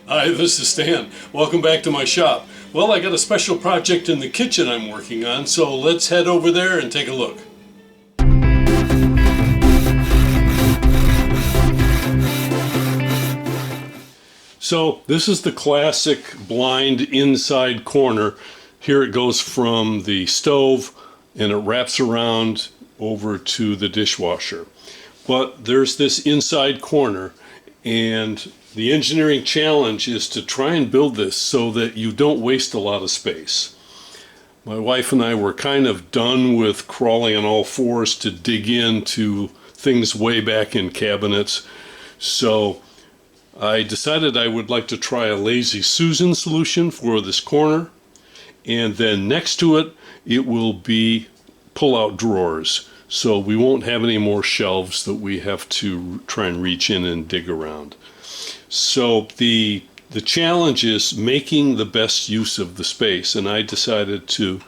Hi, this is Stan. Welcome back to my shop. Well, I got a special project in the kitchen I'm working on, so let's head over there and take a look. So this is the classic blind inside corner. Here it goes from the stove and it wraps around over to the dishwasher. But there's this inside corner, and the engineering challenge is to try and build this so that you don't waste a lot of space. My wife and I were kind of done with crawling on all fours to dig into things way back in cabinets. So I decided I would like to try a Lazy Susan solution for this corner. And then next to it, it will be pull-out drawers. So we won't have any more shelves that we have to try and reach in and dig around. So the challenge is making the best use of the space, and I decided to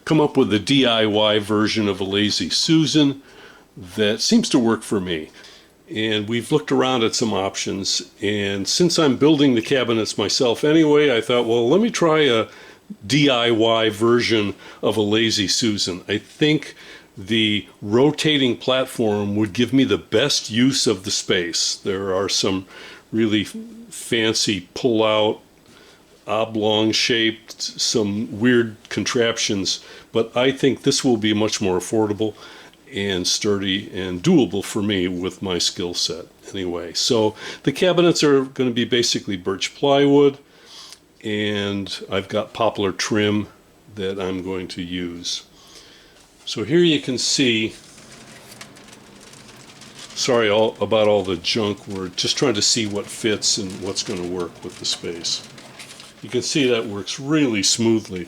come up with a DIY version of a Lazy Susan that seems to work for me. And we've looked around at some options, and since I'm building the cabinets myself anyway, I thought, well, let me try a DIY version of a Lazy Susan. I think the rotating platform would give me the best use of the space. There are some really fancy pull-out, oblong-shaped, some weird contraptions, but I think this will be much more affordable and sturdy and doable for me with my skill set anyway. So the cabinets are going to be basically birch plywood, and I've got poplar trim that I'm going to use. So here you can see, sorry about all the junk, we're just trying to see what fits and what's going to work with the space. You can see that works really smoothly.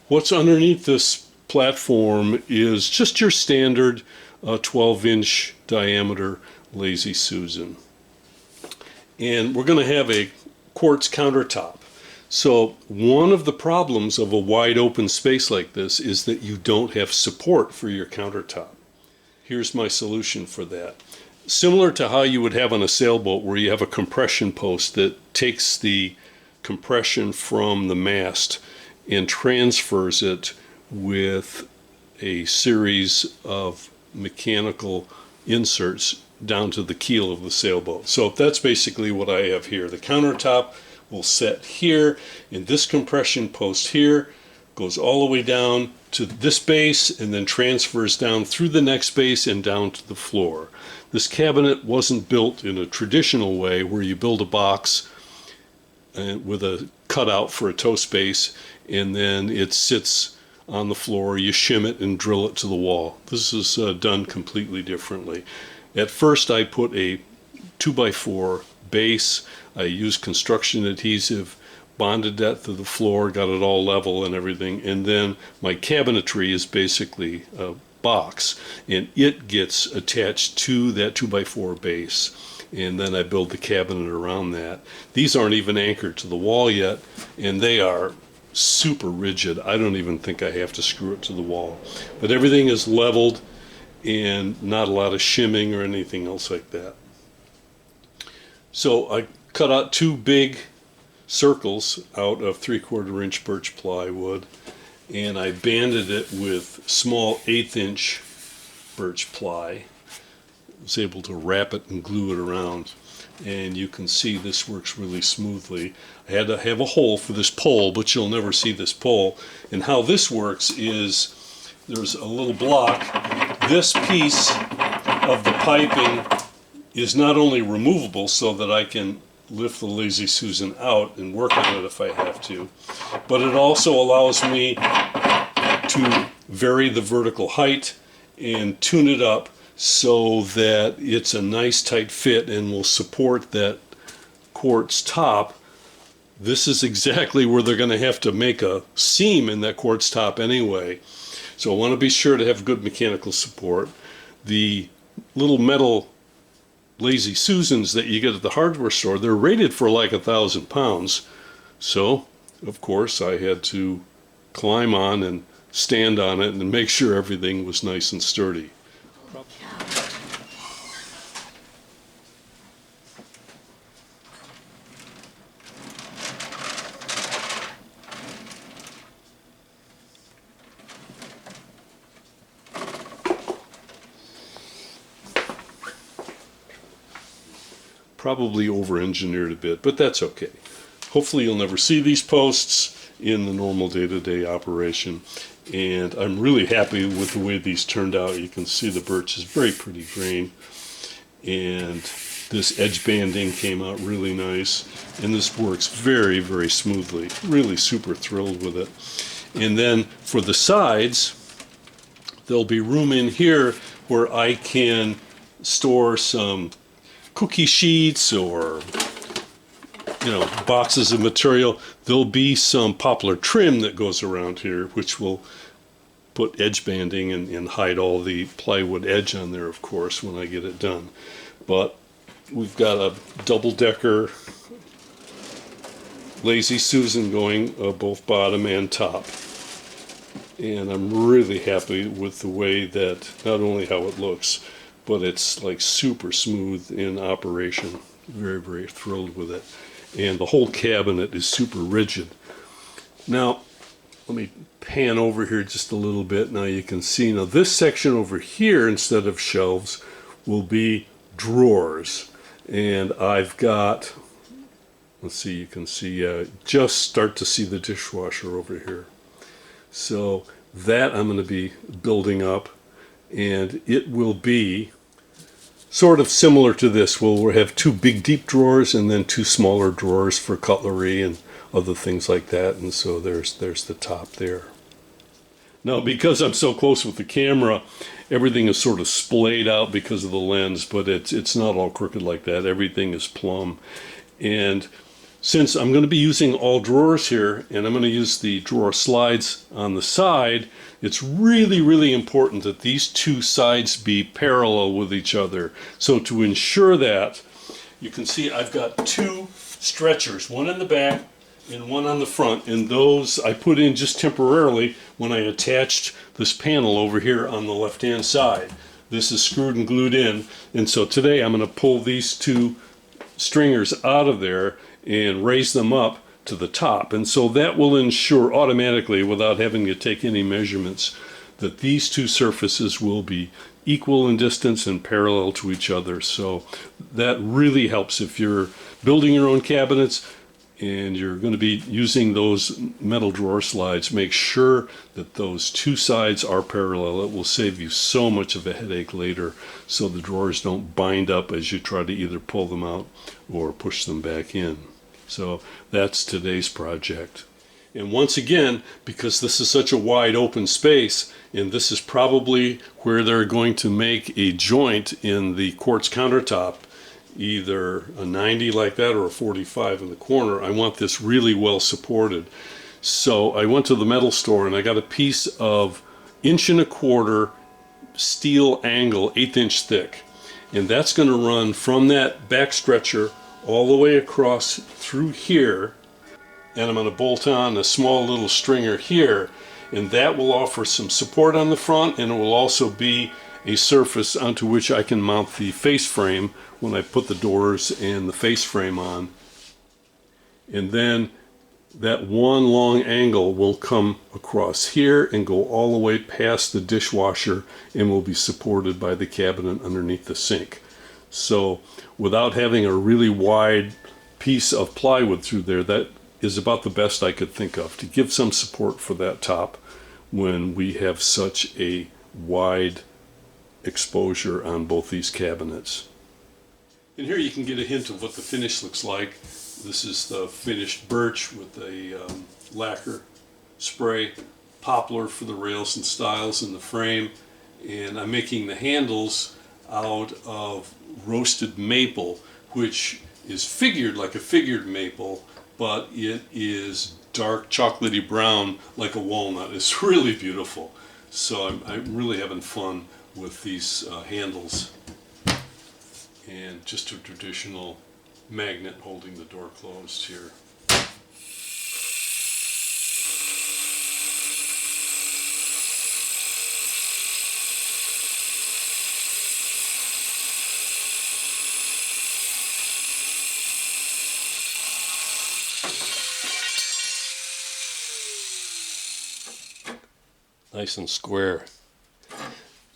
What's underneath this platform is just your standard 12-inch diameter Lazy Susan. And we're going to have a quartz countertop. So one of the problems of a wide open space like this is that you don't have support for your countertop. Here's my solution for that. Similar to how you would have on a sailboat, where you have a compression post that takes the compression from the mast and transfers it with a series of mechanical inserts down to the keel of the sailboat. So that's basically what I have here. The countertop will set here, and this compression post here goes all the way down to this base and then transfers down through the next base and down to the floor. This cabinet wasn't built in a traditional way where you build a box with a cutout for a toe space and then it sits on the floor, you shim it and drill it to the wall. This is done completely differently. At first I put a 2x4 base. I used construction adhesive, bonded that to the floor, got it all level and everything, and then my cabinetry is basically a box, and it gets attached to that 2x4 base, and then I build the cabinet around that. These aren't even anchored to the wall yet, and they are super rigid. I don't even think I have to screw it to the wall, but everything is leveled and not a lot of shimming or anything else like that. So I cut out two big circles out of 3/4 inch birch plywood, and I banded it with small 1/8 inch birch ply. I was able to wrap it and glue it around, and you can see this works really smoothly. I had to have a hole for this pole, but you'll never see this pole. And how this works is there's a little block. This piece of the piping is not only removable so that I can lift the Lazy Susan out and work on it if I have to, but it also allows me to vary the vertical height and tune it up so that it's a nice tight fit and will support that quartz top. This is exactly where they're going to have to make a seam in that quartz top anyway. So I want to be sure to have good mechanical support. The little metal Lazy Susans that you get at the hardware store, they're rated for like 1,000 pounds. So, of course, I had to climb on and stand on it and make sure everything was nice and sturdy. probably over-engineered a bit, but that's okay. Hopefully you'll never see these posts in the normal day-to-day operation. And I'm really happy with the way these turned out. You can see the birch is very pretty grain. And this edge banding came out really nice. And this works very, very smoothly. Really super thrilled with it. And then for the sides, there'll be room in here where I can store some cookie sheets or boxes of material. There'll be some poplar trim that goes around here, which will put edge banding and hide all the plywood edge on there, of course, when I get it done. But we've got a double-decker Lazy Susan going both bottom and top. And I'm really happy with the way that, not only how it looks, but it's like super smooth in operation. Very, very thrilled with it. And the whole cabinet is super rigid. Now, let me pan over here just a little bit. Now you can see, now this section over here, instead of shelves, will be drawers. And I've got, let's see, you can see, just start to see the dishwasher over here. So that I'm going to be building up, and it will be sort of similar to this. We'll have two big deep drawers and then two smaller drawers for cutlery and other things like that. And so there's the top there. Now, because I'm so close with the camera, everything is sort of splayed out because of the lens, but it's not all crooked like that. Everything is plumb. And since I'm going to be using all drawers here, and I'm going to use the drawer slides on the side, it's really, really important that these two sides be parallel with each other. So to ensure that, you can see I've got two stretchers, one in the back and one on the front, and those I put in just temporarily when I attached this panel over here on the left-hand side. This is screwed and glued in, and so today I'm going to pull these two stringers out of there and raise them up to the top, and so that will ensure automatically, without having to take any measurements, that these two surfaces will be equal in distance and parallel to each other. So that really helps if you're building your own cabinets and you're going to be using those metal drawer slides. Make sure that those two sides are parallel. It will save you so much of a headache later, so the drawers don't bind up as you try to either pull them out or push them back in. So that's today's project. And once again, because this is such a wide open space, and this is probably where they're going to make a joint in the quartz countertop, either a 90 like that or a 45 in the corner, I want this really well supported. So I went to the metal store and I got a piece of 1¼ inch steel angle, 1/8 inch thick. And that's going to run from that back stretcher all the way across through here, and I'm going to bolt on a small little stringer here, and that will offer some support on the front, and it will also be a surface onto which I can mount the face frame when I put the doors and the face frame on. And then that one long angle will come across here and go all the way past the dishwasher and will be supported by the cabinet underneath the sink. So without having a really wide piece of plywood through there, that is about the best I could think of to give some support for that top when we have such a wide exposure on both these cabinets. And here you can get a hint of what the finish looks like. This is the finished birch with a lacquer spray, poplar for the rails and stiles in the frame, and I'm making the handles out of roasted maple, which is figured like a figured maple, but it is dark chocolatey brown like a walnut. It's really beautiful. So I'm really having fun with these handles, and just a traditional magnet holding the door closed here. Nice and square.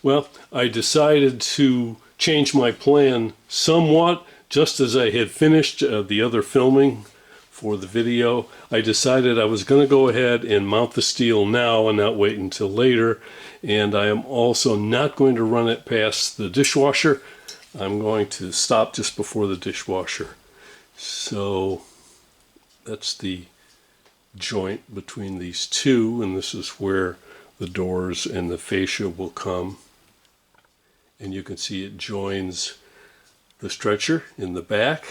Well, I decided to change my plan somewhat just as I had finished the other filming for the video, I decided I was going to go ahead and mount the steel now and not wait until later. And I am also not going to run it past the dishwasher. I'm going to stop just before the dishwasher. So that's the joint between these two, and this is where the doors and the fascia will come. And you can see it joins the stretcher in the back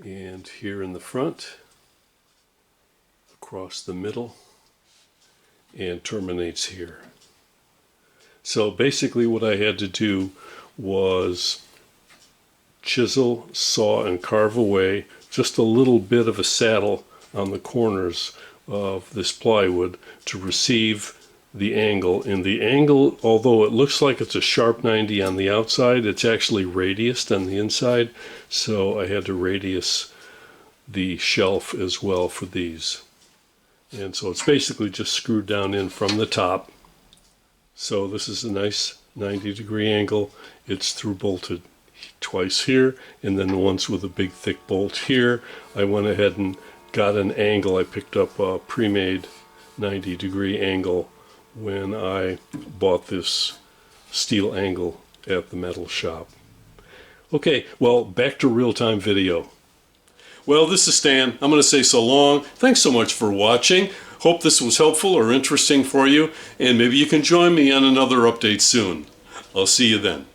and here in the front, across the middle, and terminates here. So basically what I had to do was chisel, saw, and carve away just a little bit of a saddle on the corners of this plywood to receive the angle. And the angle, although it looks like it's a sharp 90 on the outside, it's actually radiused on the inside. So I had to radius the shelf as well for these. And so it's basically just screwed down in from the top. So this is a nice 90-degree angle. It's through bolted twice here, and then once with a big thick bolt here. I went ahead and got an angle. I picked up a pre-made 90-degree angle when I bought this steel angle at the metal shop. Okay, well, back to real-time video. Well, this is Stan. I'm going to say so long. Thanks so much for watching. Hope this was helpful or interesting for you, and maybe you can join me on another update soon. I'll see you then.